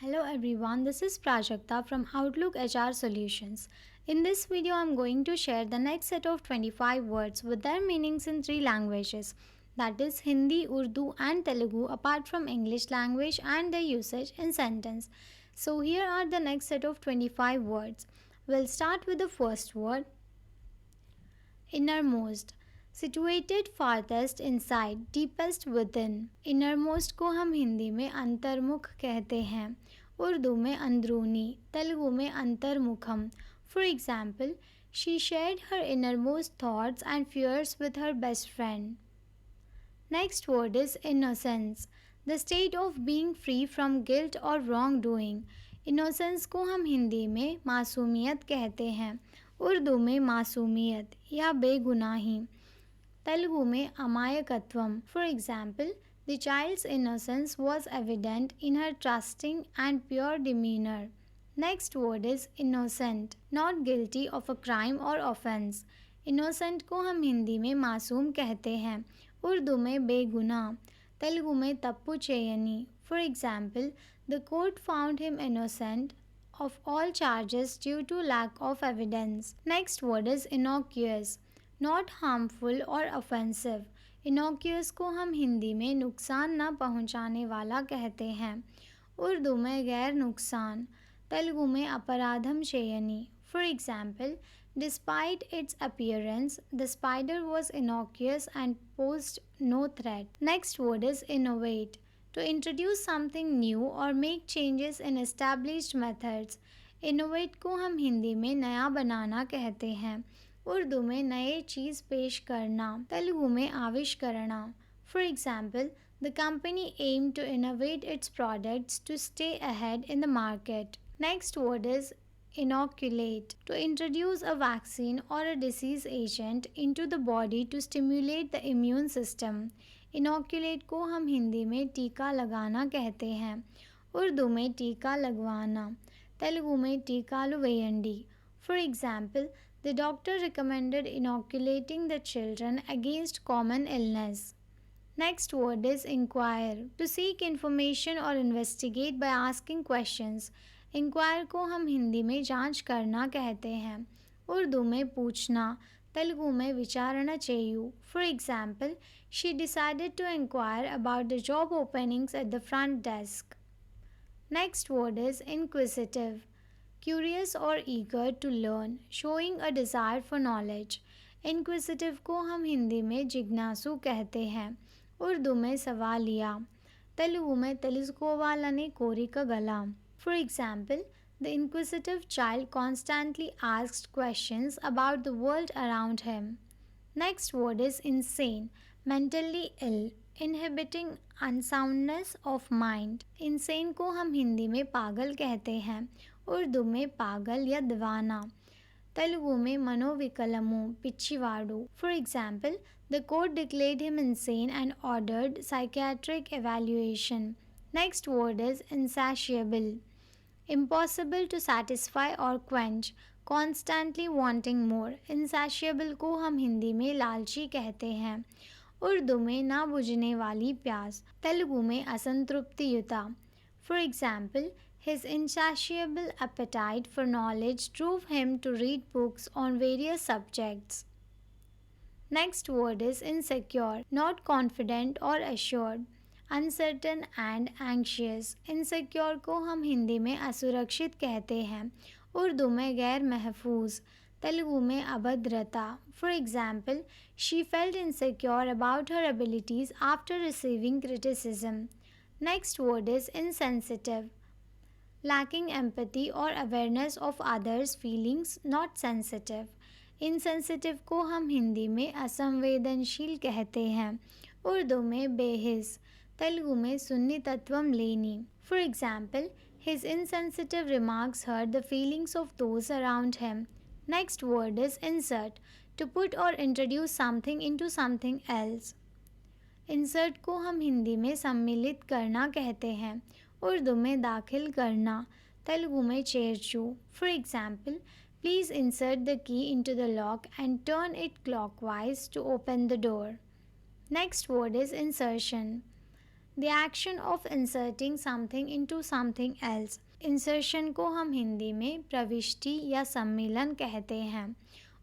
Hello everyone, this is Prajakta from Outlook HR Solutions. In this video, I'm going to share the next set of 25 words with their meanings in three languages, that is Hindi, Urdu and Telugu, apart from English language and their usage in sentence. So here are the next set of 25 words. We'll start with the first word, innermost. Situated farthest inside, deepest within. Innermost को हम हिंदी में अंतर्मुख कहते हैं, उर्दू में अंदरूनी, तेलुगु में अंतर्मुखम. For example, she shared her innermost thoughts and fears with her best friend. Next word is innocence. The state of being free from guilt or wrongdoing. Innocence को हम हिंदी में मासूमियत कहते हैं, उर्दू में मासूमियत या बेगुनाही, तेलुगु में अमायकत्वम. For example, the child's innocence was evident in her trusting and pure demeanor. Next word is innocent, not guilty of a crime or offense. Innocent को हम हिंदी में मासूम कहते हैं, उर्दू में बेगुनाह, तेलुगु में तप्पू चेयनी. For example, the court found him innocent of all charges due to lack of evidence. Next word is innocuous, not harmful or offensive. Innocuous को हम हिंदी में नुकसान न पहुंचाने वाला कहते हैं, उर्दू में गैर नुकसान, तेलुगु में अपराधम चेयनी. For example, despite its appearance, the spider was innocuous and posed no threat. Next word is innovate, to introduce something new or make changes in established methods. Innovate को हम हिंदी में नया बनाना कहते हैं, उर्दू में नए चीज़ पेश करना, तेलुगु में आविष्करणा. For example, the company aimed to innovate its products to stay ahead in the market. Next word is inoculate, to introduce a vaccine or a disease agent into the body to stimulate the immune system. Inoculate को हम हिंदी में टीका लगाना कहते हैं, उर्दू में टीका लगवाना, तेलुगु में टीकालु वेयंडी. For example, the doctor recommended inoculating the children against common illness. Next word is inquire, to seek information or investigate by asking questions. Inquire को हम हिंदी में जांच करना कहते हैं, उर्दू में पूछना, तेलुगु में विचारणा चेयु. For example, she decided to inquire about the job openings at the front desk. Next word is inquisitive, curious or eager to learn, showing a desire for knowledge. Inquisitive को हम हिंदी में जिज्ञासु कहते हैं, उर्दू में सवालिया, तेलुगु में తెలుసుకోవాలనే కోరిక గల. For example, the inquisitive child constantly asked questions about the world around him. Next word is insane, mentally ill, inhibiting unsoundness of mind. Insane को हम हिंदी में पागल कहते हैं, उर्दू में पागल या दीवाना, तेलुगु में मनोविकलमु पिच्चिवाडु. For example, the court declared him insane and ordered psychiatric evaluation. Next word is insatiable, impossible to satisfy or quench, constantly wanting more. Insatiable को हम हिंदी में लालची कहते हैं, उर्दू में ना बुझने वाली प्यास, तेलुगु में असंतृप्तियुता. For example, his insatiable appetite for knowledge drove him to read books on various subjects. Next word is insecure, not confident or assured, uncertain and anxious. Insecure को हम हिंदी में असुरक्षित कहते हैं, उर्दू में गैर महफूज, तेलुगु में अभद्रता. For example, she felt insecure about her abilities after receiving criticism. Next word is insensitive, lacking empathy or awareness of others' feelings, not sensitive. Insensitive को हम हिंदी में असंवेदनशील कहते हैं, उर्दू में बेहिस, तेलुगु में सुन्नितत्वम लेनी. For example, his insensitive remarks hurt the feelings of those around him. Next word is insert, to put or introduce something into something else. Insert को हम हिंदी में सम्मिलित करना कहते हैं, उर्दू में दाखिल करना, तेलुगु में चेरचू. For example, please insert the key into the lock and turn it clockwise to open the door. Next word is insertion, The action of inserting something into something else. Insertion को हम हिंदी में प्रविष्टि या सम्मिलन कहते हैं.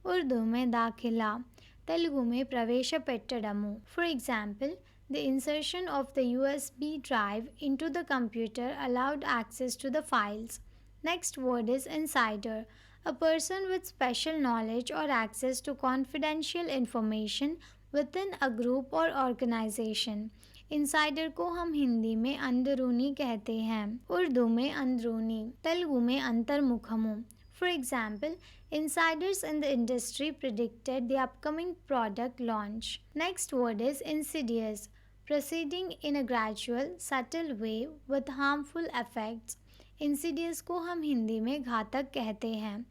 उर्दू में दाखिला, तेलुगु में प्रवेश पेट्टडमु. For example, the insertion of the USB drive into the computer allowed access to the files. Next word is insider. A person with special knowledge or access to confidential information within a group or organization. Insider को हम हिंदी में अंदरूनी कहते हैं. उर्दू में अंदरूनी, तेलुगु में अंतर्मुखमु. For example, insiders in the industry predicted the upcoming product launch. Next word is insidious, proceeding in a gradual, subtle way with harmful effects. Insidious को हम हिंदी में घातक कहते हैं.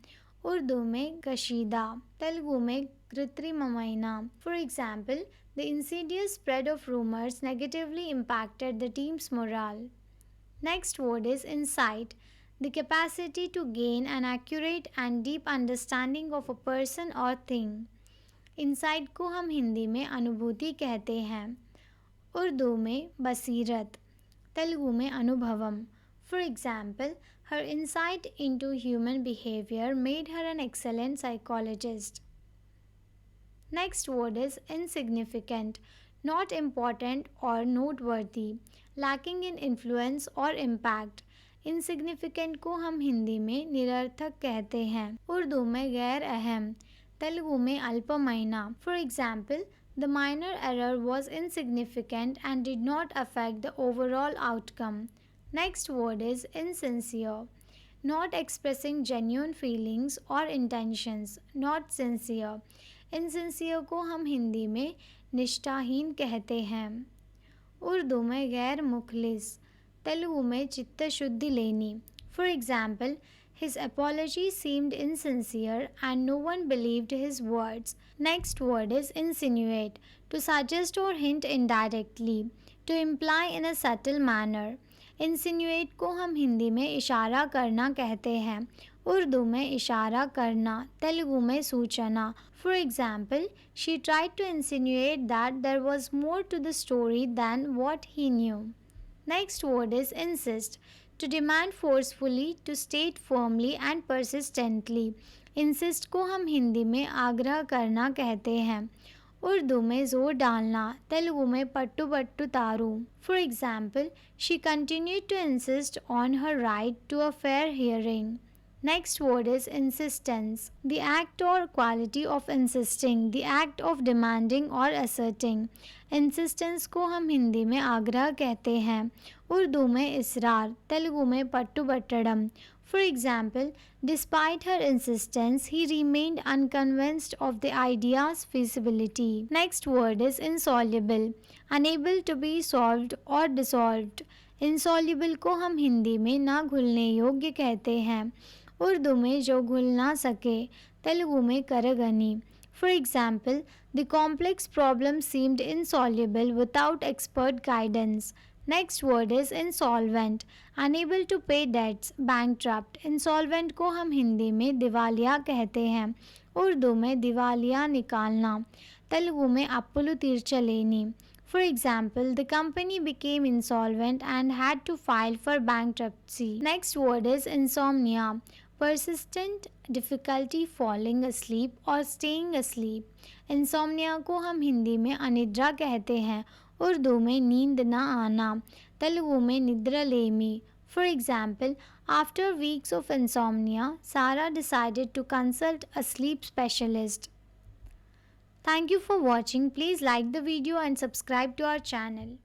उर्दू में कशीदा, तेलुगु में कृत्रिममयना. For example, the insidious spread of rumors negatively impacted the team's morale. Next word is insight, the capacity to gain an accurate and deep understanding of a person or thing. Insight को हम हिंदी में अनुभूति कहते हैं. उर्दू में बसीरत, तेलुगु में अनुभवम. For example, her insight into human behavior made her an excellent psychologist. Next word is insignificant, not important or noteworthy, lacking in influence or impact. Insignificant को हम हिंदी में निरर्थक कहते हैं. उर्दू में गैर अहम, तेलुगु में अल्पमयना. For example, the minor error was insignificant and did not affect the overall outcome. Next word is insincere, not expressing genuine feelings or intentions, not sincere. Insincere को हम हिंदी में निष्ठाहीन कहते हैं. उर्दू में गैर मुखलिस, तेलुगु में चित्तशुद्धि लेनी. For example, his apology seemed insincere and no one believed his words. Next word is insinuate, to suggest or hint indirectly, to imply in a subtle manner. Insinuate को हम हिंदी में इशारा करना कहते हैं. उर्दू में इशारा करना, तेलुगु में सूचना. For example, she tried to insinuate that there was more to the story than what he knew. Next word is insist, to demand forcefully, to state firmly and persistently. Insist को हम हिंदी में आग्रह करना कहते हैं. उर्दू में ज़ोर डालना, तेलुगु में पट्टू पट्टू तारू. For example, she continued to insist on her right to a fair hearing. Next word is insistence, the act or quality of insisting, the act of demanding or asserting. Insistence को हम हिंदी में आग्रह कहते हैं. उर्दू में इसरार, तेलुगु में पट्टू पट्टड़म. For example, despite her insistence, he remained unconvinced of the idea's feasibility. Next word is insoluble, unable to be solved or dissolved. Insoluble को हम हिंदी में ना घुलने योग्य कहते हैं. उर्दू में जो घुल ना सके, तेलुगु में करगनी. For example, the complex problem seemed insoluble without expert guidance. Next word is insolvent, unable to pay debts, bankrupt. Insolvent को हम हिंदी में दिवालिया कहते हैं. उर्दू में दिवालिया निकालना, तेलुगु में अప్పులు తీర్చలేని. For example, the company became insolvent and had to file for bankruptcy. Next word is insomnia, persistent difficulty falling asleep or staying asleep. Insomnia को हम हिंदी में अनिद्रा कहते हैं. उर्दू में नींद न आना, तेलुगु में निद्रलेमी. For example, after weeks of insomnia, Sarah decided to consult a sleep specialist. Thank you for watching. Please like the video and subscribe to our channel.